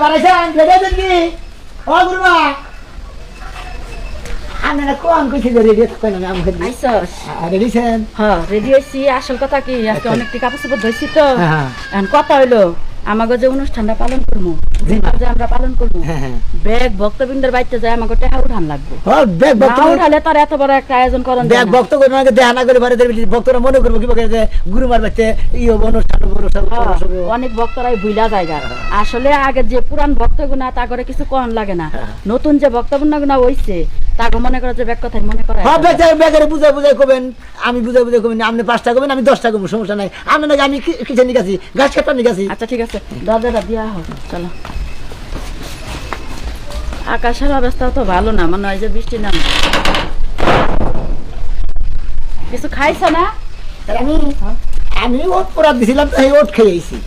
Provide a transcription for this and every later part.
বাড়াইছেন ready কি ও গুরুমা আনে না কোন কইছে যে রেডি থাকেন না আমি আইছস রেডি ছেন হ্যাঁ রেডি হইছি আসল কথা কি আজকে অনেকটি কাপড় চোপড় ধইছি তো হ্যাঁ এখন কথা হইলো আমাগো যে অনুষ্ঠানটা পালন করবো যে আমরা পালন করবো ব্যাগ ভক্তবৃন্দের বাড়িতে যায় আমাকে টাকা উঠান লাগবে উঠালে তার এত বড় একটা আয়োজন করেন ব্যাগ ভক্ত করে আমাকে দেখা না করে বাড়িতে ভক্তরা মনে করবো কি যে গুরুমার বাড়িতে ই অনুষ্ঠান অনেক ভক্তরাই ভুলা জায়গা আসলে আগে যে পুরান ভক্তগুনা তা করে কিছু কন লাগে না নতুন যে ভক্তগুনা হইছে তাকে মনে করে যে ব্যাগ কথাই মনে করে ব্যাগের বুঝাই বুঝাই করবেন আমি বুঝাই বুঝাই করবেন আপনি 5টা করবেন আমি 10টা করবো সমস্যা নাই আপনি নাকি আমি কিছু নিকাছি গাছ কাটা নিকাছি আচ্ছা ঠিক আছে দরজাটা দিয়া হোক চলো আকাশের অবস্থা তো ভালো না মনে হয় যে বৃষ্টি নাম কিছু খাইছো না আমি ওট পড়া দিছিলাম তাই ওট খেয়েছি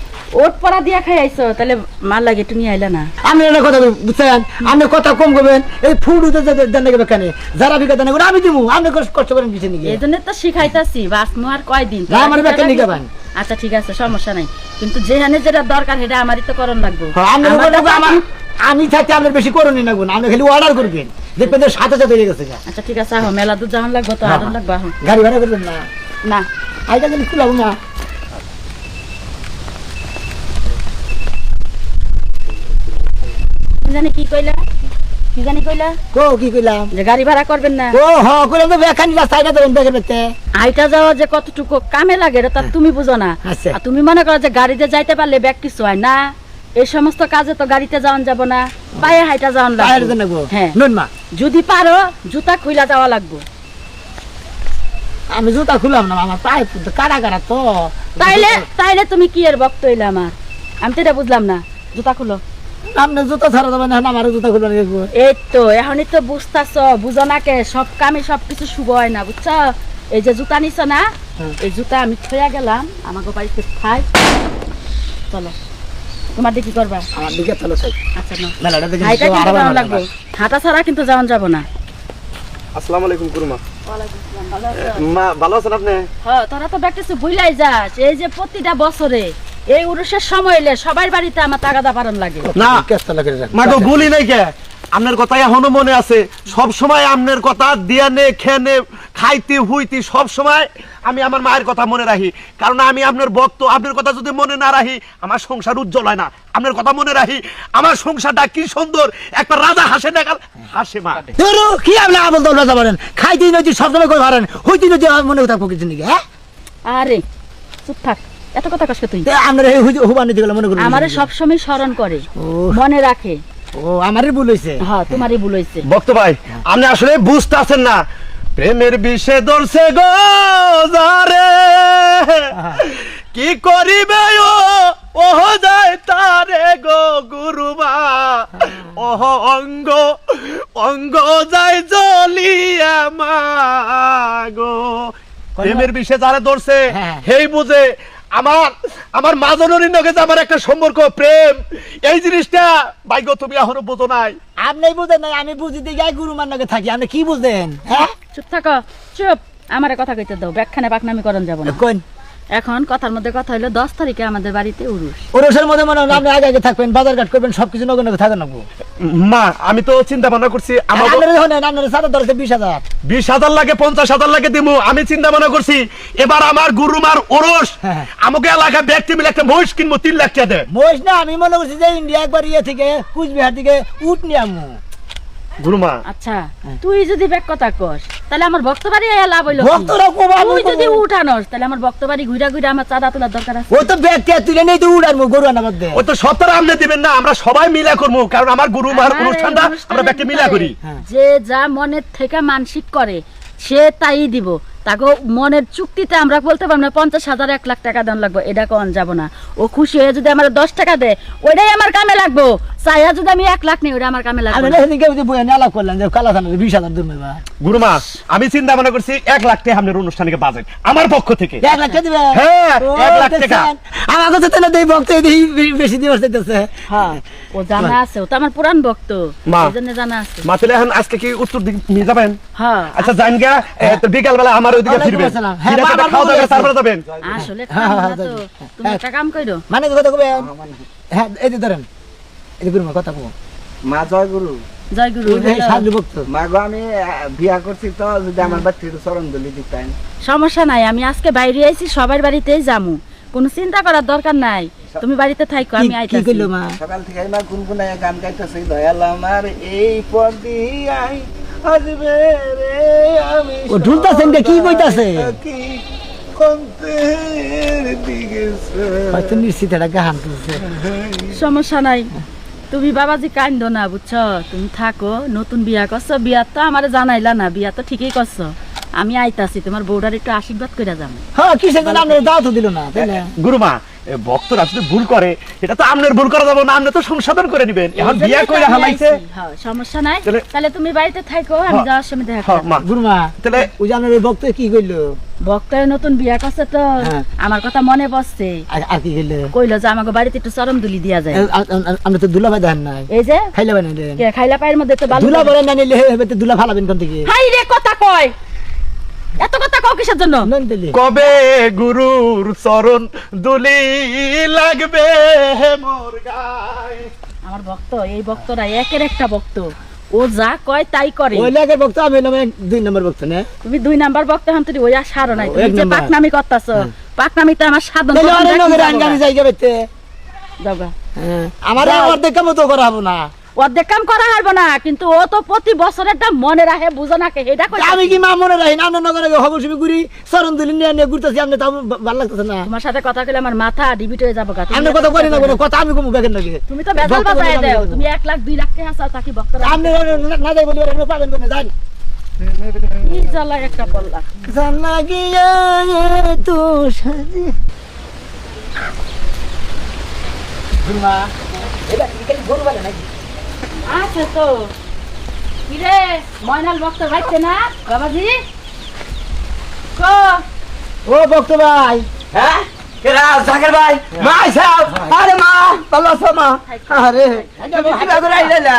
ওট পড়া দিয়া খাই আইছো তাহলে মাল লাগে একটু নিয়ে আইলা না আমি একটা কথা বুঝছেন আপনি কথা কম করবেন এই ফুড দেন নাকি কেন যারা বিকা দেন আমি দিব আপনি কষ্ট করেন পিছনে গিয়ে এই জন্য তো শিখাইতাছি বাস আর কয়দিন আমার বেকে নিগাবেন আচ্ছা ঠিক আছে সমস্যা নাই কিন্তু যেখানে যেটা দরকার সেটা আমারই তো করণ লাগবে আমি থাকতে আপনার বেশি করণই না গুণ আপনি খালি অর্ডার করবেন দেখবেন সাথে সাথে হয়ে গেছে আচ্ছা ঠিক আছে আহ মেলা দুধ জাহান লাগবে তো আদর লাগবে আহ গাড়ি ভাড়া করবেন না না আইটা কিন্তু খুলাবো না জানি কি কইলা কি জানি কইলা কি কইলাম যে গাড়ি ভাড়া করবেন না কইলাম তো বেখানি রাস্তাটা দেবেন দেখে দেখতে আইটা যাওয়া যে কতটুকু কামে লাগে তা তুমি বুঝো না আর তুমি মনে করো যে গাড়িতে যাইতে পারলে ব্যাগ কিছু হয় না এই সমস্ত কাজে তো গাড়িতে যাওয়ান যাব না পায়ে হাইটা যাওয়ান লাগবে হ্যাঁ যদি পারো জুতা খুইলা যাওয়া লাগবে আমি জুতা খুলাম না আমার পায়ে কারা কারা তো তাইলে তুমি কি এর ভক্ত হইলে আমার আমি তো এটা বুঝলাম না জুতা খুলো আপনি জুতা ছাড়া যাবেন না আমার জুতা খুলে দেখবো এই তো এখনই তো বুঝতাছ বুঝো না কে সব কামে সবকিছু শুভ হয় না বুঝছো এই যে জুতা নিছ না এই জুতা আমি থইয়া গেলাম আমাকে বাড়িতে খাই চলো তোমার দিকে কি করবা আমার দিকে চলো আচ্ছা না মেলাটা দেখে যাওয়া লাগবে হাঁটা ছাড়া কিন্তু যাওয়া যাব না আসসালামু আলাইকুম গুরুমা ওয়ালাইকুম আসসালাম ভালো আছো মা ভালো আছেন আপনি হ্যাঁ তোরা তো ব্যাকটেস ভুলাই যাস এই যে প্রতিটা বছরে এই উরুষের সময় এলে সবার বাড়িতে আমার তাগাদা পারন লাগে না কেসটা লাগে মা তো ভুলি নাই কে আপনার কথা এখনো মনে আছে সব সময় আপনার কথা দিয়ানে খেনে খাইতে হুইতে সব সময় আমি আমার মায়ের কথা মনে রাখি কারণ আমি আপনার ভক্ত আপনার কথা যদি মনে না রাখি আমার সংসার উজ্জ্বল হয় না আপনার কথা মনে রাখি আমার সংসারটা কি সুন্দর একটা রাজা হাসে না হাসে মা কি আপনি আমল দৌলা যাবেন খাইতে নদী সব সময় করে পারেন হইতে নদী মনে কথা কিছু নাকি হ্যাঁ আরে চুপ থাক এত কথা কষ্ট তুই আমরা হুবানি দিগুলো মনে করি আমারে সব সময় স্মরণ করে মনে রাখে আমারই ভুল হইছে হ্যাঁ তোমারই ভুল হইছে ভক্ত ভাই আপনি আসলে বুঝতাছেন না প্রেমের বিষে দলছে গো যারে কি করিবে ও যায় তারে গো গুরুমা ওহ অঙ্গ অঙ্গ যায় জ্বলিয়া মাগো প্রেমের বিষে যারা ধরছে হেই বুঝে আমার মাজনরীর নগে যে আমার একটা সম্পর্ক প্রেম এই জিনিসটা ভাগ্য তুমি এখনো বোঝো নাই আপনি বুঝেন নাই আমি বুঝি দিই গাই গুরুমার নগে থাকি আপনি কি বুঝেন হ্যাঁ চুপ থাকো চুপ আমারে কথা কইতে দাও ব্যাখ্যানে পাকনামি করন যাব না কোন এখন কথার মধ্যে কথা হলো 10 তারিখে আমাদের বাড়িতে উরুষের মধ্যে মনে হয় আপনি আগে থাকবেন বাজার ঘাট করবেন সবকিছু নগে নগে থাকেন না মা আমি তো চিন্তা ভাবনা করছি আপনার সাথে ধরেছে 20,000 লাগে 50,000 লাগে দিমু আমি চিন্তা ভাবনা করছি এবার আমার গুরুমার ওরস আমাকে এলাকা ব্যক্তি মিলে একটা মহিষ কিনবো 3 লাখ টাকা দেয় মহিষ না আমি মনে করছি যে ইন্ডিয়া একবার থেকে কুচবিহার থেকে উট নিয়ে আমু গুরুমা আচ্ছা তুই যদি ব্যাক কথা কস তাহলে আমার ভক্তবাড়ি লাভ হইলো ভক্তরা তুই যদি উঠানোস তাহলে আমার ভক্তবাড়ি ঘুরা ঘুরা আমার চাঁদা তোলার দরকার আছে ওই তো ব্যাগ কে তুলে নেই তো উড়ার গরু আনা বাদ দে ওই তো সত্তর আমনে দিবেন না আমরা সবাই মিলা করবো কারণ আমার গুরুমার অনুষ্ঠানটা আমরা ব্যক্তি মিলা করি যে যা মনের থেকে মানসিক করে সে তাই দিব তাকে মনের চুক্তিতে আমরা বলতে পারবো না 50,000 1 লাখ টাকা দেন লাগবে এটা কোন যাব না ও খুশি হয়ে যদি আমার 10 টাকা দেয় ওইটাই আমার কামে লাগবে চাইয়া যদি আমি 1 লাখ নেই ওটা আমার কামে লাগবে আমি এদিকে ওই যে বইয়া নালা করলাম যে কালা থানা 20,000 দিন বা গুরুমা আমি চিন্তা ভাবনা করছি 1 লাখ টাকা আপনার অনুষ্ঠানে বাজেট আমার পক্ষ থেকে 1 লাখ টাকা দিবে হ্যাঁ 1 লাখ টাকা আমার কাছে তো দেই ভক্ত এই বেশি দিবস দিতেছে হ্যাঁ ও জানা আছে ও তো আমার পুরান ভক্ত এইজন্য জানা আছে মা তাহলে এখন আজকে কি উত্তর দিক নিয়ে যাবেন হ্যাঁ আচ্ছা যান গিয়া তো বিকাল বেলা আমার ওইদিকে ফিরবেন খাওয়া দাওয়া তারপরে যাবেন আসলে তুমি একটা কাম কইরো মানে কথা কবে হ্যাঁ এই যে ধরেন এটা গুরুমা কথা কো মা জয় গুরু। জয় গুরু। সাধু ভক্ত মা গো আমি বিয়া করছি তো, যদি আমার বাচ্চা একটু চরণ দলি দিতেন। সমস্যা নাই, আমি আজকে বাইরে আইছি, সবার বাড়িতেই যামু, কোনো চিন্তা করার দরকার নাই, তুমি বাড়িতে থাইকো, আমি কি আইতাছি। কইলো মা সকাল থেকে মা গুনগুনায় গান গাইতেছি, দয়াল আমার এই পথ দিয়াই আসবে রে, আমি ও ঢুলতাছেন কে, কি কইতাছে? কি কন্তের দিকে হয়তো নিশ্চিত একটা গান তুলছে। সমস্যা নাই, তুমি বাবাজি কান্দো না, বুঝছো, তুমি থাকো, নতুন বিয়া করছো, বিয়া তো আমার জানাইলা না, বিয়া তো ঠিকই করছো, আমি আইতাছি, তোমার বউটার একটু আশীর্বাদ করে যাবো। হ্যাঁ কিসের জন্য আপনার দাওয়াত দিল না, তাই না? গুরুমা ভক্তরা আসলে ভুল করে, এটা তো আপনার ভুল করা যাবে না, আপনি তো সংশোধন করে নেবেন। এখন বিয়া করে হালাইছে, হ্যাঁ, সমস্যা নাই, তাহলে- তাহলে তুমি বাড়িতে থাকো, আমি হ্যাঁ। যাওয়ার সময় দেখা হ্যাঁ, করবো। মা গুরুমা তাহলে ওই যে আপনার ওই ভক্ত কি কইলো? বক্তায় নতুন বিয়া করছে তো, হ্যাঁ। আমার কথা মনে পড়ছে, আর কি কইলো? কইলো যে আমাকে বাড়িতে একটু চরম দুলি দিয়া যায়। আমরা তো দুলা ভাই দেন নাই, এই যে খাইলে বানাইলেন কে খাইলা পায়ের মধ্যে তো বালু দুলা বলেন না নিলে হবে তো দুলা ফালাবেন কোন থেকে? হাই রে, কথা কয়, এত কথা কও কিসের জন্য? নন দিলে কবে গুরুর চরণ দুলি লাগবে মোর গায়ে। আমার ভক্ত, এই ভক্তরা একের একটা ভক্ত, ও যা কয় তাই করে। ওই লাগের ভক্ত, আমি হলাম 2 নম্বর ভক্ত না। তুমি 2 নাম্বার ভক্ত হন, তুই ওই আর সারো নাই, ও, তুমি এক যে নাম্বার। পাকনামি করতাছো, পাকনামিতে আমার সাধন তাহলে করতে অনেক দেখি নগরে যাবো আনগামি গা। জায়গা বেতে যাও গা। আমার অর্ধেক কামও তো করা হবো না। অর্ধেক কাম করা হারবো না, কিন্তু ও তো প্রতি বছরেরটা মনে রাখে, বুঝো না কে এটা কই। আমি কি মা মনে রাখি না? আপনার নগরে খবর শুনি ঘুরি, চরণ দিলি নিয়ে নিয়ে ঘুরতেছি, আপনি তাও ভালো লাগতেছে না। তোমার সাথে কথা কইলে আমার মাথা ডিবিট হয়ে যাবো গা। তুমি আপনি কথা করি না, কোনো কথা আমি কমু বেগেন নাকি? তুমি তো বেজাল ভক্ত বাজায় বলে দেও, আমি তুমি 1 লাখ 2 লাখ টাকা চাও তাকি ভক্তরা। আপনি না যাই বলি আপনি পাবেন কোনে জান? কি জ্বালা একটা পল্লা। জান লাগিয়া তো সাজি গুরুমা, এটা কি খালি গরু বলে নাকি? আছে তো। কি রে, ময়নাল ভক্ত ভাইছে না বাবাজি? কো ও ভক্ত ভাই, হ্যাঁ কেরা জাকের ভাই, মা সাহেব, আরে মা ভালো আছো মা? আরে তুমি কি করে আইলা?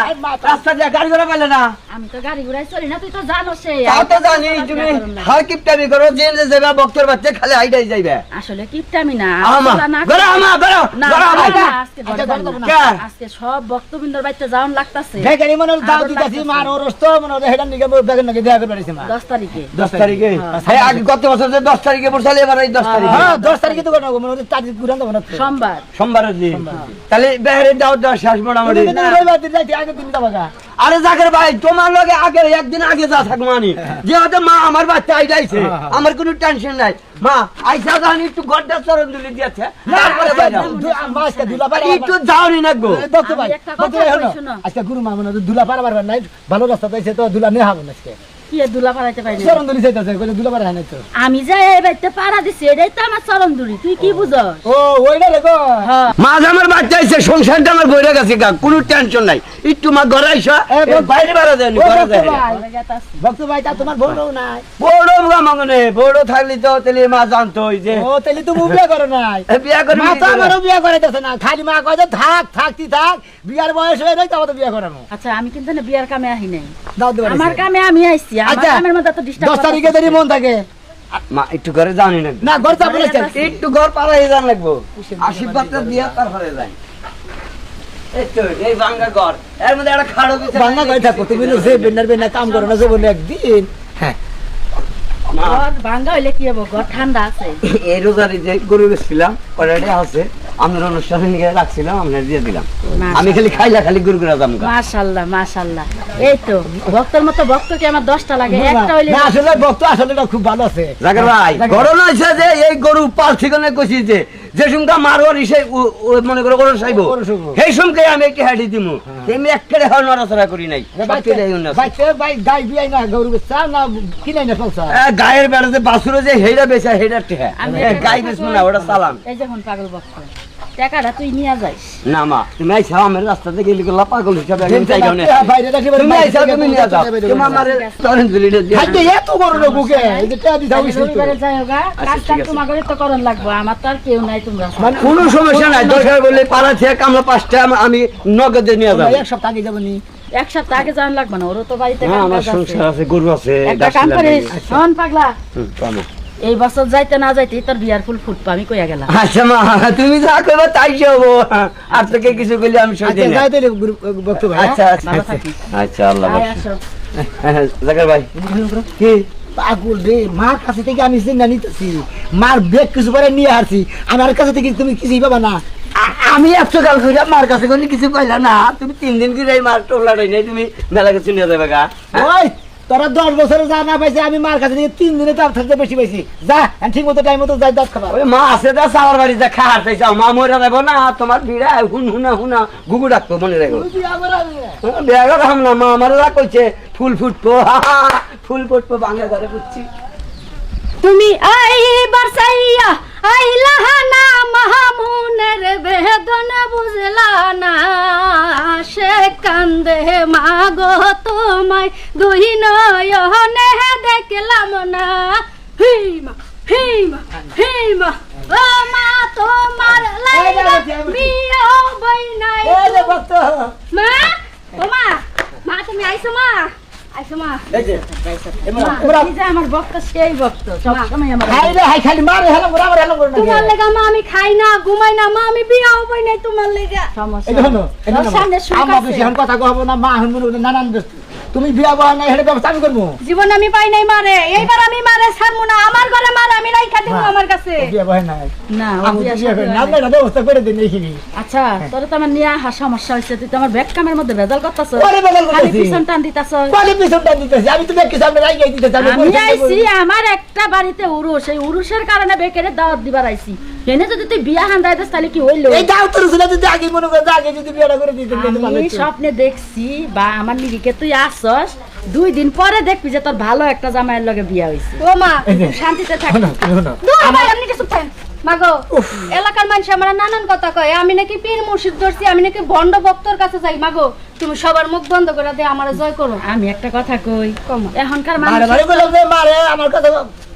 রাস্তা দিয়ে গাড়ি ঘোড়া পাইলে না? আমি তো গাড়ি ঘুরাই চলি না, তুই তো জানো সে। তাও তো জানি তুমি হার কিপটামি করো, যে যাবে বক্তর বাচ্চা খালি আইডাই যাইবে। আসলে কিপটামি না, আমা আসলে না- বেরো, আমা বেরো, না, বেরো আমা। না, আজকে ঘরে আচ্ছা, যাবো না। কে? আজকে সব ভক্তবৃন্দর বাড়িতে যাওয়ান লাগতাছে। বেগানি মনে দাও আদর দিতাছি, লাগতেছে। মার ওরস্ত মনে হেডান নিকে বেগেন নাকি দেখা করে পারিছে মা। 10 তারিখে 10 তারিখে হ্যাঁ, আগে গত বছর যে 10 তারিখে পড়ছালে, এবার এই 10 তারিখে হ্যাঁ 10 তারিখে তো কোনো মনে তারিখ ঘুরান দেব না তো। সোমবার। সোমবারের দিন। তাহলে বেহারে দাও দাও শেষ মোটামুটি। তুমি রবিবার দিন যাইতে আগে দিন যাবাগা। আরে জাকের ভাই, তোমার লগে আগে একদিন আগে যা থাকবো আমি, যেহেতু মা আমার বাচ্চা আইডাইছে, আমার কোনো টেনশন নাই। মা আইসা জানি একটু গড্ডা চরণ দুলি দিয়েছে, তারপরে বাইরে মাসকে দুলা পারা একটু যাওনি নাকবো। ভক্ত ভাই, আমি একটা ভক্ত কথা ভাই কই, হলো শোনো। আজকে গুরু মা মনে দুলা পারা পারবার নাই, ভালো রাস্তা পাইছে তো দুলা নেই হাবো না আজকে। কি এ দুলা পারাইতে পারি না? চরণ দলি চাইতাছে কইলে দুলা পারা নাই তো। আমি যাই এই বাড়িতে পাড়া দিছি, এটাই তো আমার চরণ দুরি, তুই কি বুঝস? ও ওইটা রেগো। হ্যাঁ, মা আমার বাচ্চা আইছে, সংসারটা আমার বইরে গেছে গা, কোনো টেনশন নাই। একটু মা ঘরে আইসা, বাইরে বেড়া দেয়নি, ও ঘরে ভক্ত দেয়নি। ভাই, ঘরে গেতাছি। ভক্ত ভাই তা তোমার বড় নাই। বড় মামনে বড় থাকলি তো তাহলে মা জানতো যে ও তাহলে তুমি বিয়ে করো নাই। বিয়া করে মা তো আমারও বিয়ে করাইতেছে না, খালি মা কয় যে থাক থাকতি থাক, বিয়ার বয়স হয়ে নাই তো আমাদের বিয়ে করানো। আচ্ছা, আমি কিন্তু না বিয়ার কামে আহি নাই, দাও দেবার আমার কামে আমি আইছি, আমার আচ্ছা, কামের মধ্যে তো 10 তারিখে দেরি মন থাকে মা একটু ঘরে জানি না, না, ঘর চাপ বলেছেন একটু ঘর পাড়াই জান লাগবো, আশীর্বাদটা দিয়া তারপরে যাই। এই তো এই ভাঙ্গা ঘর, এর মধ্যে একটা খাড়ো বিছানা বাংলা কই থাকো তুমি, যে বেনার বেনা কাম করো না, যে বলে একদিন। হ্যাঁ মা, ঘর ভাঙ্গা হইলে কি হবো, ঘর ঠান্ডা আছে। এই রোজারি যে গরু গেছিলাম অলরেডি আছে, আমরা অনুষ্ঠানে নিয়ে রাখছিলাম, আমরা দিয়ে দিলাম। আমি খালি খাইলা খালি গরু গুড়া দাম। মাশাআল্লাহ মাশাআল্লাহ, এই তো ভক্তের মতো ভক্ত কি আমার 10টা লাগে, একটা হইলে না, আসলে ভক্ত আসলে এটা খুব ভালো আছে। জাকের ভাই, ঘটনা হয়েছে যে এই গরু পাল ঠিকানে কইছি যে সুমকা মারোয়ার ইসে মনে করো গরু সাইব, গরু সাইবো। সেই সুমকে আমি একটি হাঁটি দিমু, আমি একেবারে হওয়ার নড়াচড়া করি নাই। গাই বিয়াই না, গরু বেচা না, কিনাই না চলছে। গায়ের বেড়াতে বাসুরে যে হেইরা বেচা হেইরা টেহা, আমি একটা গাই কথা বেচবো কই, না, ওটা চালান। এই যখন পাগল ভক্ত টাকাটা তুই নিয়ে যাইস। না মা, তুমি আইসা আমার রাস্তাতে গেলি গেলা পাগল হিসাবে আমি কিন্তু যাইগাও না। বাইরে রাখি বাড়ি, তুমি বাইরে আইসা থেকে তুমি নিয়ে যাও, তুমি আমারে তরেন জুলিটা দিয়ে খাইতে এত গরু লোক বুকে, এই যে টা দিতে হইছে তো। রবিবারে যাই হোগা, কাজ ঠিক আছে। তোমার ঘরে তো করন লাগবো, আমার তো আর কেউ নাই, তোমরা মানে কোনো সমস্যা নাই, দরকার বলে পাড়া থেকে কামলা 5টা আমি নগদে নিয়ে যাবো। এক সপ্তাহ আগে যাবো নি। এক সপ্তাহ আগে যাওয়ান লাগবে না, ওরও তো বাড়িতে হ্যাঁ, কাম আমার কাজ আছে। সংসার আছে, গরু আছে, একটা গাছ কাম লাগিয়ে করিস, দিয়েছি। শোন পাগলা, হুম, চলো। এই বছর যাইতে না যাইতে তোর বিয়ার ফুল ফুটপা আমি কইয়া গেলাম। আচ্ছা মা তুমি যা কইবা তাই হবো, আর তোকে কিছু কইলে আমি সইতে আচ্ছা না। যাই তাহলে বক্তব্য আচ্ছা আচ্ছা ভালো আচ্ছা। থাকিস। আচ্ছা আল্লাহ আয় বাসা। আসো। জাকির ভাই কি পাগল রে, মার কাছে থেকে আমি চিন্তা নিতেছি, মার বেগ কিছু করে নিয়ে আসছি, আমার কাছে থেকে তুমি কিছুই পাবা না। আমি একশো কাল করে মার কাছে কোনো কিছু কইলা না, তুমি 3 দিন কি যাই মার টোলাটাই নাই, তুমি মেলা কিছু নিয়ে যাবে গা। ওই তোরা 10 বছরে যা না পাইছে আমি মার কাছে থেকে 3 দিনে তার থাকতে বেশি পাইছি। যা ঠিক মতো টাইম মতো যাই দাঁত খাবা। ওই মা আছে দা সাওয়ার বাড়ি যা খাওয়ার চাইছে, মা মরে যাবো না, তোমার বিড়া হুনা হুনা গুগু ডাকবো মনে রাখো। বিয়া রাম না, মা আমার যা কইছে ফুল ফুটবো, ফুল ফুটবো বাংলা ঘরে বুঝছি। তুমি আইবার চাইয়া আইলা না মাহমুনের বেদন বুঝলা না, সে কান্দে মাগো তোমায় দুই নয়নে দেখলাম না। হিমা হিমা হিমা ও মা তোমার লাইগা বিয়া বই নাই। মা ও মা, মা তুমি আইছো মা, আইছো মা। মা, এই যে আমার ভক্ত সেই ভক্ত সবসময় আমার হাই রে হাই, খালি মারে হেলাম করে আমার হেলাম করে তোমার লেগা মা আমি খাই না ঘুমাই না মা, আমি বিয়া হবই নাই তোমার লেগা। সমস্যা এই দেখো তোর সামনে সুখ আমার আছে। বেশি এখন কথা কহবো না, মা এখন মনে নানান ব্যস্ত, তুমি বিয়া বহা নাই হেলে ব্যবস্থা আমি করবো। জীবন আমি পাই নাই মারে, এইবার আমি মারে ছাড়বো না, আমার ঘরে মার আমি রাইখা দিব আমার কাছে। বিয়া বহা নাই না ও আমি বিয়া বিয়া শাদী করি হয় না, নাই। আপনারা ব্যবস্থা করে দিন এইখানে। আচ্ছা তোর তো আমার নিয়ে আহা সমস্যা হয়েছে, তুই তো আমার ব্যাগ কামের মধ্যে ভেজাল করতেছ, ওরে ভেজাল খালি করতেছি। পিছন টান দিতেছ। কোয়ালি পিছনটা দিতেছি, আমি তো দেখি সামনে রাই গাই দিতেছি। আমি আইছি আমার একটা বাড়িতে উরুস, এই উরুসের কারণে বেকেরে দাওয়াত দিবার আইছি, এনে যদি তুই বিয়া হান্দাই দিস তাহলে কি হইলো? এই দাও তোর ছিল যদি আগে মনে করে আগে যদি বিয়াটা করে দিতেন তাহলে ভালো আমি হতো। স্বপ্নে দেখছি বা আমার নিরিখে তুই আসছস, 2 দিন পরে দেখবি যে তোর ভালো একটা জামাইয়ের লগে বিয়া হইছে। ও মা এই যে, শান্তিতে থাক। শোনো, শোনো। দূর ভাই আপনি কিছু খান মাগো। এলাকার মানুষ আমার নানান কথা কয়, আমি নাকি পীর মুর্শিদ ধরছি, আমি নাকি ভণ্ড ভক্তর কাছে যাই। মাগো তুমি সবার মুখ বন্ধ করে দে, আমারে জয় করো। আমি একটা কথা কই, এখনকার মারে মানুষ মারে বললাম যে মারে আমার কথা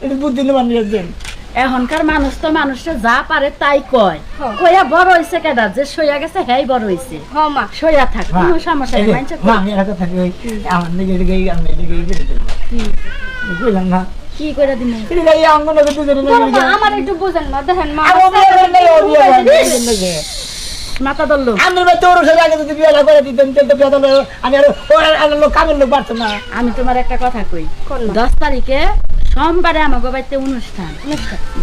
একটু বুদ্ধি নেবার নিয়ে দেন। এখনকার মানুষ তো মানুষটা যা পারে তাই কয়, হ্যাঁ। কইয়া বড় হইছে কেডা, যে সইয়া গেছে হেই বড় হইছে, হ মা সইয়া থাক, মা, কোনো সমস্যা এই নেই। যে, মানছে মা, আমি একটা কথা কই, আমার দিকে এদিকে এই, আমার এদিকে এই করে দেবো। বুঝলাম না। কি করে দিমু? এদিকে এই আঙ্গনে দুজনে দূর লেগে মা, যায়। আমার একটু বুঝেন মা, দেখেন মা আর ও বিয়ে করে নাই, ও বিয়ে করে নাই, এই জন্য যে। মাথা ধরলো। আমার ভাই তোর সাথে আগে যদি বিয়েটা করে দিতেন তাহলে তো বিয়ে হলো, আমি আর ও আর লোক কামের লোক পারতো না। আমি তোমার একটা কথা কই, কোন মা? 10 তারিখে সোমবারে আমাকে বাড়িতে অনুষ্ঠান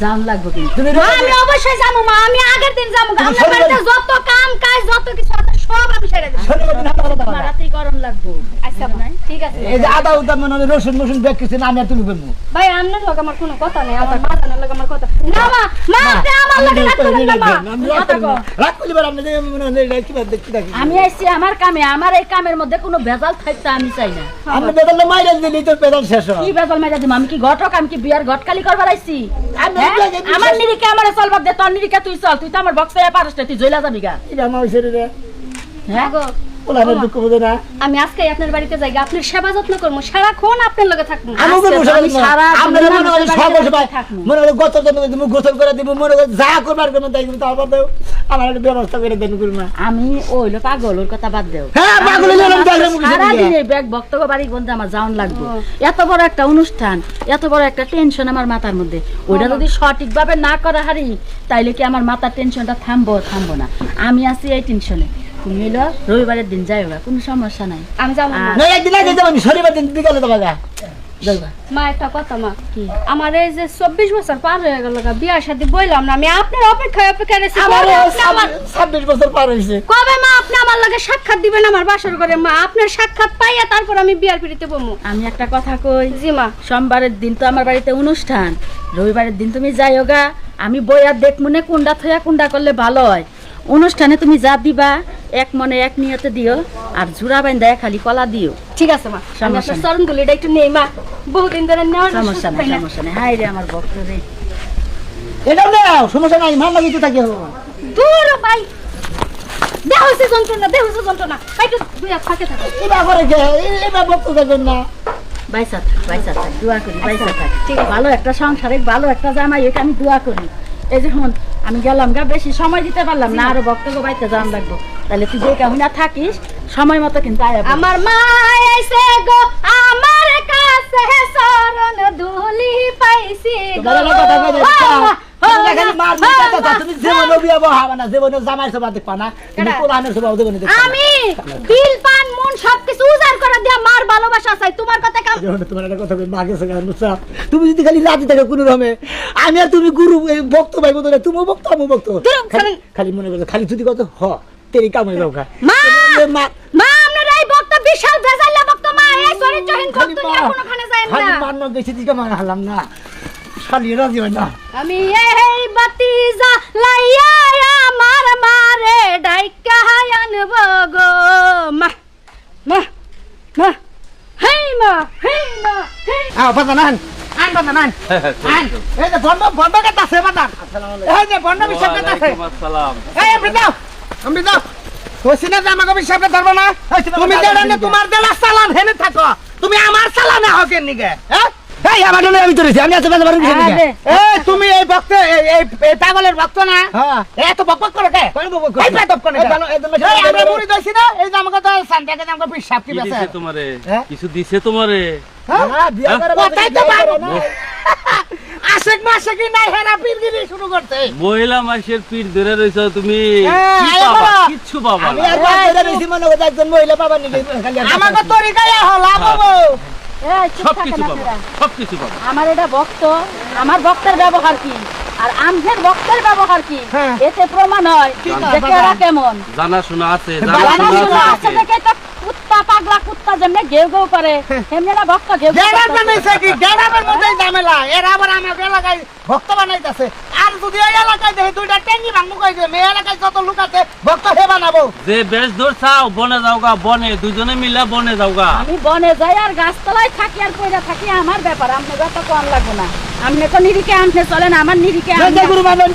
যান লাগবে কিন্তু। তুমি মা, আমি অবশ্যই যাবো মা, আমি আগের দিন যাবো। তুমি আপনার বাড়িতে শনিবার- যত কাম কাজ যত কিছু আছে সব আমি সেরে দেবো। শনিবার দিন আমার কথা বলা। রাতেই করণ লাগবো। আচ্ছা মা, ঠিক আছে। এই যে আদা উদা মনে হয় রসুন মসুন ব্যাগ কিছু না, আমি আর তুমি করবো। ভাই আপনার লোক আমার কোনো কথা নেই, আমার মা জানার লোক আমার কথা না। মা মা আপনি আমার লোকে রাগ করবেন না মা। কথা কও। রাগ করলে এবার আপনি দেখে মনে হয় কি বাদ কি দেখি। আমি আইছি আমার কামে, আমার এই কামের মধ্যে কোনো ভেজাল থাকতে আমি চাই না। আপনি বেদলে মাইরা দিলেই তো বেদল শেষ হয়। কি ভেজাল মাইরা দিম? আমি কি ঘটক? আমি কি বিয়ার ঘটকালি করবার আইছি? আমি হ্যাঁ? তো আগে আমার নিরিখে আমার চলবার দে, তোর নিরিখে তুই চল, তুই তো আমার বক্সে পারস না, তুই জইলা যাবি গা। এটা আমার শরীরে হ্যাঁ গো, ওলানের দুঃখ বোঝে না। আমি আজকে আপনার বাড়িতে যাই, আপনার সেবা যত্ন করবো, সারাক্ষণ আপনার লগে থাকবো। আমি আজকে কোনো তো আমি সমস্যা সারা নাই। আপনারা দিন মনে হয় মানুষের সব বাড়িতে বসে থাকবো। মনে হয় গত জন্মে তুমি গোসল করে দিব, মনে হয় যা করবার কোনো তাই কিন্তু তারপর দেও আমার একটা ব্যবস্থা করে দেন করুন। আমি ওইলো পাগল, ওর কথা বাদ দেও। হ্যাঁ পাগল হলে আমি দেখলে মুখে সারাদিন এই ব্যাগ বক্তব্য বাড়ি বন্ধে আমার যাওয়ান লাগবে। এত বড় একটা অনুষ্ঠান, এত বড় একটা টেনশন আমার মাথার মধ্যে, ওইটা যদি সঠিকভাবে না করা হারি তাইলে কি আমার মাথার টেনশনটা থামবো না? আমি আছি এই টেনশনে। তুমি হইলো রবিবারের দিন যাই হোক, কোনো সমস্যা নাই। আমি যাবো না। না একদিন আগে যাবো আমি শনিবার দিন বিকালে দেবো যা দেখবা। মা একটা কথা মা, কি? আমার এই যে 24 বছর পার হয়ে গেল, বিয়া শাদী বললাম না, আমি আপনার অপেক্ষায় রয়েছি। আমার কবে আপনি আমার- 26 বছর পার হয়েছে। কবে মা আপনি আমার লগে সাক্ষাৎ দিবেন আমার বাসর ঘরে? মা আপনার সাক্ষাৎ পাইয়া তারপর আমি বিয়ার পিড়িতে বমু। আমি একটা কথা কই, জি মা। সোমবারের দিন তো আমার বাড়িতে অনুষ্ঠান, রবিবারের দিন তুমি যাইও গা, আমি বইয়া দেখ মনে কুন্ডা থইয়া কুন্ডা করলে ভালো হয়। অনুষ্ঠানে তুমি যা দিবা এক মনে এক নিয়তে দিও, আর ঝুরা বাইন্দা খালি কলা দিও। ঠিক আছে মা, আমি সমস্যা আপনার নেই। চরণ ধুলিটা একটু নেই মা, বহুদিন ধরে নেওয়ার সমস্যা নেই, সমস্যা নেই। হাই রে আমার ভক্ত রে। এটাও নাও, সমস্যা নাই, ভাল লাগে তো থাকে। দূর ভাই, দেহ হচ্ছে যন্ত্রণা, দেহ হচ্ছে যন্ত্রণা, একটু দুই হাত ফাঁকে থাকে। এবার করে গে এবার বক্ত দেখবেন না। বাইসা থাক, দোয়া করি, বাইসা থাক। ঠিক আছে। ভালো একটা সংসারে ভালো একটা জামাই, এটা আমি দোয়া করি। এই যে হন আমি গেলাম গা, বেশি সময় দিতে পারলাম না, আরো বক্তব্য বাইতে যান লাগবো। তাহলে তুই যে কেমন থাকিস সময় মতো কিন্তু আয়া বল। আমার মা আইছে গো আমার কাছে, কাছে চরণ ধুলি পাইছি গো। তোমার একটা কথা কই দেই, আল্লাহ, তুমি খালি মার আল্লাহ, মুখে তুমি জীবনে বিয়া বহাবা না, জীবনে জামাই সবা দেখবা না, তুমি কেডা? কোরআনের সবা দেখবা না। আমি দিল পান মন সবকিছু উজাড় করে দিয়া মার ভালোবাসা চাই, তোমার কথা কাম। তোমার একটা কথা কই, মাকে সঙ্গে নুসা, তুমি যদি খালি রাজি থাকো কোনো রকমে, আমি আর তুমি গুরু এই ভক্ত ভাই বলতে তুমিও ভক্ত আমিও ভক্ত, ধরো, খালি খালি মনে করো, খালি যদি কত হ তেরি কামে যাও খা মা মা মা আপনার এই বক্তা বিশাল বেজাল্লা বক্তা মা, এই চরিত্রহীন খালি ভক্ত নিয়ে কোনোখানে যায় খালি না। মান্ন গেছি দিকে মার হালাম না, খালি রাজি হয় না। আমি এই বাতি জ্বালাইয়া আমার মারে ডাইকা আনব গো। মা মা মা হেই মা হেই মা হেই। বাজানান আন বাজানান আন, এই যে বন্ধ বন্ধ কথা আছে বাজান, এই যে বন্ধ বিষয় কথা আছে, এই বিদাও আমি দাও হোসিনা জামাকে বিষয়টা ধরবো না, তুমি দেড়ানে তোমার দেড়া চালান হেনে থাকো, তুমি আমার চালানে হকের নিগে, হ্যাঁ এই আমার জন্য আমি ধরেছি, আমি এত বেলা বাড়ি গেছি নিগে। এই তুমি এই ভক্ত এই পাগলের ভক্ত না, এত বকবক করে কে এই বেদব করে এই আমরা মুড়ি দইছি না, এই যে আমাকে তো সান্তাকে আমাকে পিসাব কি বেছে তোমারে হ্যাঁ? কিছু দিছে তোমারে হ্যাঁ বিয়া করে কোথায় তো পারো না, আশেক মাসে কি নাই হেরা পীরগিরি শুরু করতে, মহিলা মাসের পিঠ ধরে রইছো তুমি, হ্যাঁ, কি আরে পাবা? বাবা। কিচ্ছু পাবা আমি না। আর বাচ্চাদের বেশি মনে করতে একজন মহিলা পাবার নিকে খালি আমাকে তরিকায় হলা বাবু এই চুপ সব থাকেন কিছু পাবা, আপনারা। সব কিছু পাবা। আমার এটা ভক্ত, আমার ভক্তের ব্যবহার কি আর আমদের ভক্তের ব্যবহার কি, হ্যাঁ। এতে প্রমাণ হয় যে কেরা কেমন। জানা শোনা আছে, জানা জানা জানা শোনা শোনা আছে। আছে দেখে তো কুত্তা পাগলা কুত্তা যেমনে ঘেউ ঘেউ করে তেমনি না ভক্ত ঘেউ ঘেউ গেড়ার করতেছে। বানাইছে কি গেড়াবের মধ্যেই ঝামেলা, এরা আবার আমাকে এলাকায় ভক্ত বানাইতেছে, আর যদি এই এলাকায় দেখে দুইটা টেঙ্গি ভাঙবো কইছে মেয়ে এলাকায় যত লোক আছে ভক্ত হে বানাবো, যে বেশ ধরছাও বনে যাওগা, বনে দুজনে মিলা বনে যাওগা। আমি বনে যাই আর গাছতলায় থাকি আর কইরা থাকি, আমার ব্যাপার, আপনি ব্যাপার কোন লাগবো না, আপনি তো নিরিকে আনতে চলেন, আমার নিরিকে জয় জয় গুরু মানুষ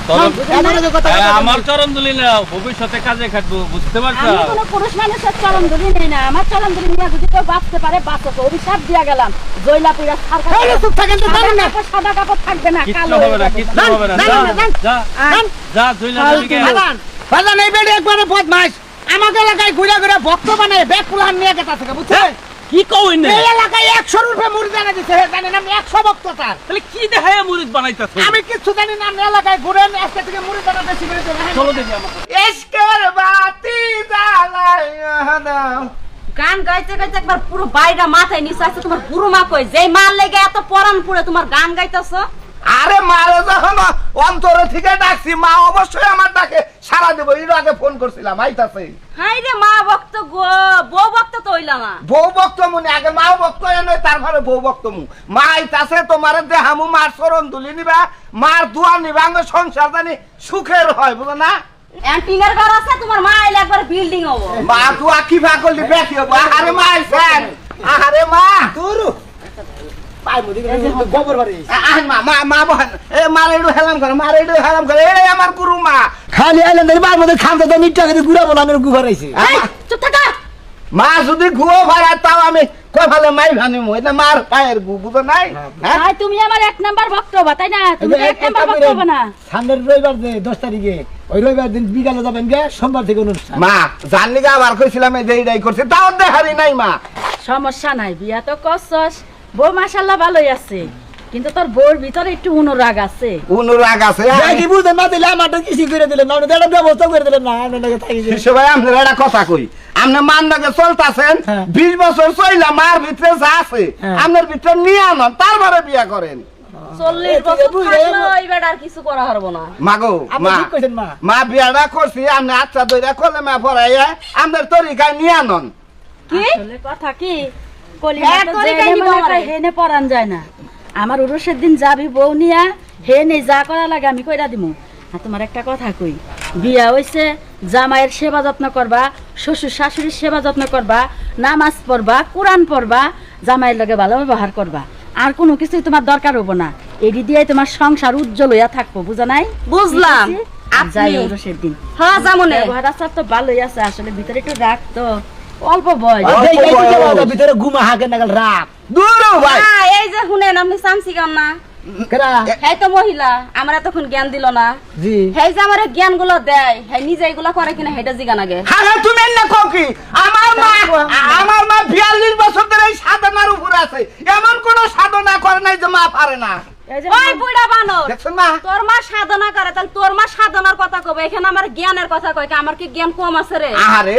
আমার চরণ দুলি না, ভবিষ্যতে কাজে খাটবো, বুঝতে পারছো? আমি কোনো পুরুষ মানুষের চরণ ধরি নেই না, আমার চরণ ধরি নিয়ে যদি কেউ বাঁচতে পারে বাঁচতে, অভিশাপ দিয়া গেলাম জয়লা পিড়া সাদা কাপড় থাকবে না, কিচ্ছু কালো হবে না, কিচ্ছু হবে না। যা, যা, যা, জইলা দিকে। বাজান এই বেড়ে একবারে বদমাইশ, আমাকে এলাকায় ঘুরে ঘুরে ভক্ত বানায় ব্যাগ পুলান নিয়ে গেছে বুঝছে, কি কই না? এই এলাকায় 100 রুপে মুড়ি জানা দিছে, হে জানেন আমি 100 ভক্ত তার, তাহলে কি দেখায় মুরিদ বানাইতাছো? আমি কিচ্ছু জানি না, আমি এলাকায় ঘুরেন আজকে থেকে মুড়ি জানা বেশি করে দেন, চলো দেখি আমাকে। এসকের বাতি জ্বালাইয়া দাও। গান গাইতে গাইতে একবার পুরো বাইরা মাথায় নিচে আসছে, তোমার গুরু মা কই যেই মাল লেগে এত পরান পুরে তোমার গান গাইতেছো? আরে মারে যখন অন্তর থেকে ডাকছি, মা অবশ্যই আমার ডাকে সারা দেবো, এর আগে ফোন করছিলাম আইতাছে। হাই রে মা ভক্ত গো, বউ ভক্ত তো হইলা না। বউ বক্ত মুনি আগে মাও বক্ত নয়, তারপরে বউ বক্ত মু। মা আইতাছে তোমার দেহামু, মার চরণ তুলি নিবা, মার দুয়া নিবা, আঙ্গ সংসার জানি সুখের হয়, বুঝো না? টিনের ঘর আছে, তোমার মা আইলে একবার বিল্ডিং হবো। মা দুয়া কি ভাগল দি বেশি হবো। আরে মা আইছেন, আরে মা তোরু পাই মুদি গোবর বাড়ি আহ মা মা মা বহান এ মার একটু হেলাম করে, মার একটু হেলাম করে, এই আমার গুরু মা। খালি আইলেন দেরি বার মধ্যে খামতে তো নিটটা করে গুড়া বলা আমি গুফারাইছি, চুপ থাকা। মা যদি ঘুয়ো ভাড়ায় তাও আমি কই ভালো মাই ভানিমু, এটা মার পায়ের গু, বুঝো নাই? হ্যাঁ তাই তুমি আমার এক নাম্বার ভক্ত হবা, তাই না? তুমি তো এক নাম্বার ভক্ত হবা না। সামনের রবিবার যে 10 তারিখে, ওই রবিবার দিন বিকালে যাবেন গে, সোমবার থেকে অনুষ্ঠান। মা জানলি গা আবার কইছিলাম এই দেই করছি, তাও দেখারি নাই মা। সমস্যা নাই, বিয়া তো করছস, বউ মাশাআল্লাহ ভালোই আছে, কিন্তু তোর বউর ভিতরে একটু অনুরাগ আছে। অনুরাগ আছে কি বুঝলেন না দিলে আমারটা কিছু করে দিলেন না, এটা ব্যবস্থা করে দিলেন না, আপনাকে থাকি যে সবাই আপনার একটা কথা কই, আপনি মান্নাকে চলতাছেন, হ্যাঁ। 20 বছর চইলা মার ভিতরে যা আছে হ্যাঁ। আপনার ভিতরে নিয়ে আনন, তারপরে বিয়া করেন। 40 বছর থাকলো এবার আর কিছু করা হারবো না। মাগো আপনি মা ঠিক কইছেন মা। মা বিয়াটা করছি, আপনি আচ্ছা দইরা করলে মা পড়াইয়া আপনার তরিকায় নিয়ে আনন। কি আসলে কথা কি কলি হ্যাঁ, তোরই কাহিনী বলে। হেনে পরান যায় না, আমার উরুষের দিন যাবি বউ নিয়া, হে নেই যা করা লাগে আমি কইরা দিমু। আর তোমার একটা কথা কই, বিয়া হইছে, জামাইয়ের সেবা যত্ন করবা, শ্বশুর শাশুড়ির সেবা যত্ন করবা, নামাজ পড়বা, কোরআন পড়বা, জামাইয়ের লগে ভালো ব্যবহার করবা, আর কোনো কিছুই তোমার দরকার হবো না, এডি দিয়ে তোমার সংসার উজ্জ্বল হইয়া থাকবো, বুঝা নাই? বুঝলাম। আর যাই আপনি- উরুষের দিন হ্যাঁ জামুনে ব্যবহার আচার তো ভালোই আছে, আসলে ভিতরে একটু রাগ তো অল্প বয়স। ভিতরে গুমা হাকে নাগাল রাত দূর ভাই হ্যাঁ, এই যে শুনেন আপনি চামচি গান না, কেরা হ্যাঁ তো মহিলা আমার এতক্ষণ জ্ঞান দিল না, জি হ্যাঁ যে আমার জ্ঞান গুলো দেয়, হ্যাঁ নিজে এগুলো করে কিনা হেটা জিগান আগে। হ্যাঁ তুমি না কি আমার মা 42 বছর ধরে এই সাধনার উপরে আছে, এমন কোন মা পারে না এই যে ওই বুড়া বানর দেখছেন মা তোর মা সাধনা করে তাহলে তোর মা সাধনার কথা কবে এখানে আমার জ্ঞানের কথা কয় আমার কি জ্ঞান কম আছে রে আরে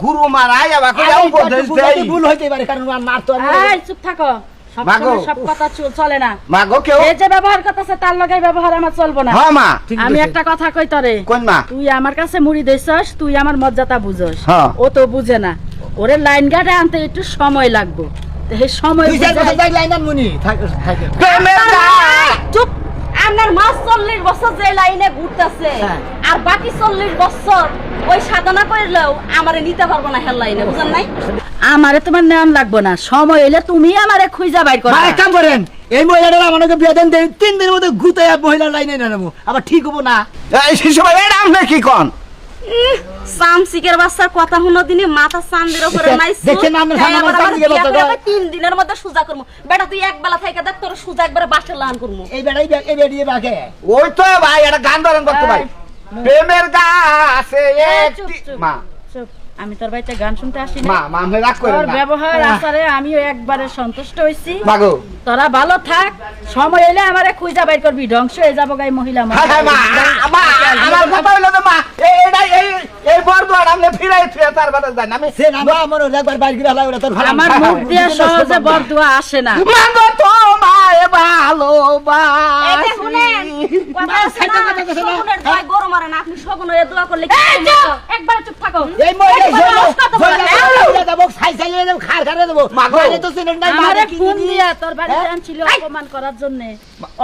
গুরু মারাই আবার করে উপদেশ দেই ভুল হইতে পারে কারণ না তো এই চুপ থাকো সব মাগো। সময় সব কথা চলে না মা গো কেউ এই যে ব্যবহার করতেছে তার লগে ব্যবহার আমার চলবো না হ্যাঁ মা আমি একটা কথা কই তরে কোন মা তুই আমার কাছে মুড়ি দিছস তুই আমার মর্যাদা বুঝস হ্যাঁ। ও তো বুঝে না ওরে লাইন গার্ডে আনতে একটু সময় লাগবে তো এই সময় তুই চার বুঝে- বছর যাই লাইন মুনি থাকে প্রেমের গান চুপ আপনার মা 40 বছর যে লাইনে ঘুরতেছে হ্যাঁ। আর বাকি 40 বছর ওই সাধনা করলেও আমারে নিতে পারবো না হেল লাইনে বুঝেন নাই আমারে তোমার নেওয়ান লাগবো না সময় হইলে তুমি আমারে খুঁজা বাইর করবা মা এক কাম করেন এই মহিলাটা আমাকে বিয়ে দেন 3 দিনের মধ্যে ঘুতে মহিলার লাইনে না নেবো আবার ঠিক হবো না এই শিশু ভাই এটা আপনি কি কোন সামসিকের বাচ্চার কথা শুনো দিনে মাথা চান্দের উপরে নাইছো দেখেন আমরা সামনে চান্দিকে বাচ্চা কয়। 3 দিনের মধ্যে সুজা করবো বেটা তুই এক বেলা থেকে দেখ তোর সুজা একবারে বাসে লান করবো এই বেড়াই এই বেড়িয়ে বাকে ওই তো ভাই এটা গান ধরেন করতে ভাই প্রেমের গাছে চুপ, একটি চুপ। মা চুপ, আমি তোর বাড়িতে গান শুনতে আসি না মা মা আমি রাগ করেন তোর না ব্যবহার আচারে আমিও একবারে সন্তুষ্ট হইছি মাগো তোরা ভালো থাক সময় হইলে আমারে খুঁজা বাইর করবি ধ্বংস হয়ে যাবো গাই মহিলা হ্যাঁ হ্যাঁ মা মা আমার কথা হইলো তো মা এইটা এই বর্দুয়ার আপনি ফিরাই ফিরে তার বাড়ি যান আমি সে না আমার একবার বাইরে গিয়ে ভালো তোর ভালো আমার মুখ দিয়ে সহজে বরদুয়া আসে না মাগো তোমায় এই ভালোবাসি যে শুনেন কথা আছে না শগুনের দোয়ায় গরু মারে না আপনি শগুন হয়ে দোয়া করলে কি একবারে চুপ থাকো এই মহিলা একবারে লস কথা বলে না। দেবো খাই খাই দেবো খার খারে দেবো মাগো। মানে তো চিনেন নাই আমারে মানে কি ফোন জিনিস? দিয়া তোর বাড়িতে আনছিল অপমান করার জন্য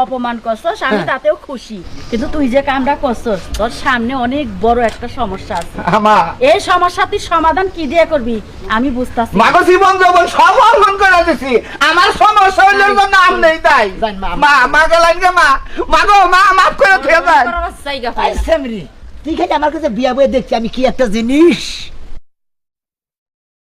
অপমান করছস আমি তাতেও খুশি কিন্তু তুই যে কামটা করছস তোর সামনে অনেক বড় একটা সমস্যা আছে মা এই সমস্যা তুই সমাধান কি দিয়ে করবি আমি বুঝতাছি মাগো জীবন যখন সমর্পণ করে দিছি আমার সমস্যা হইলে জন্য নাম নেই তাই জান মা, মা মা গেলেন গে মা মাগো মা মাফ করে থুয়ে যায় করার জায়গা আই পাই না। সেমরি তুই খালি আমার কাছে বিয়া বয়ে দেখছি আমি কি একটা জিনিস